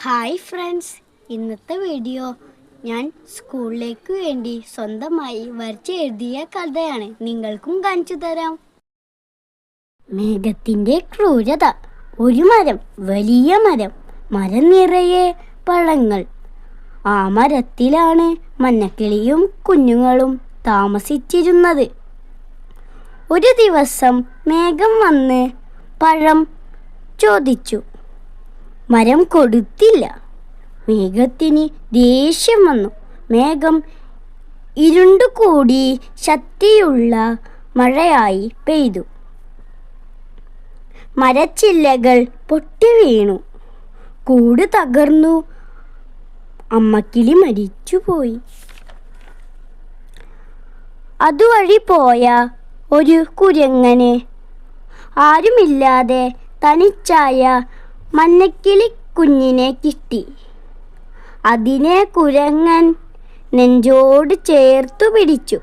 Hi friends, ഇന്നത്തെ video ഞാൻ സ്കൂളിലേക്ക് വേണ്ടി സ്വന്തമായി വരച്ച് എഴുതിയ കഥയാണ്. നിങ്ങൾക്കും കാണിച്ചു തരാം. മേഘത്തിൻ്റെ ക്രൂരത. ഒരു മരം, വലിയ മരം, മരം നിറയെ പഴങ്ങൾ. ആ മരത്തിലാണ് മഞ്ഞക്കിളിയും കുഞ്ഞുങ്ങളും താമസിച്ചിരുന്നത്. ഒരു ദിവസം മേഘം വന്ന് പഴം ചോദിച്ചു. മരം കൊടുത്തില്ല. മേഘത്തിന് ദേഷ്യം വന്നു. മേഘം ഇരുണ്ടുകൂടി ശക്തിയുള്ള മഴയായി പെയ്തു. മരച്ചില്ലകൾ പൊട്ടി വീണു. കൂട് തകർന്നു. അമ്മക്കിളി മരിച്ചുപോയി. അതുവഴി പോയ ഒരു കുരങ്ങന് ആരുമില്ലാതെ തനിച്ചായ മഞ്ഞക്കിളി കുഞ്ഞിനെ കിട്ടി. അതിനെ കുരങ്ങൻ നെഞ്ചോട് ചേർത്തു പിടിച്ചു.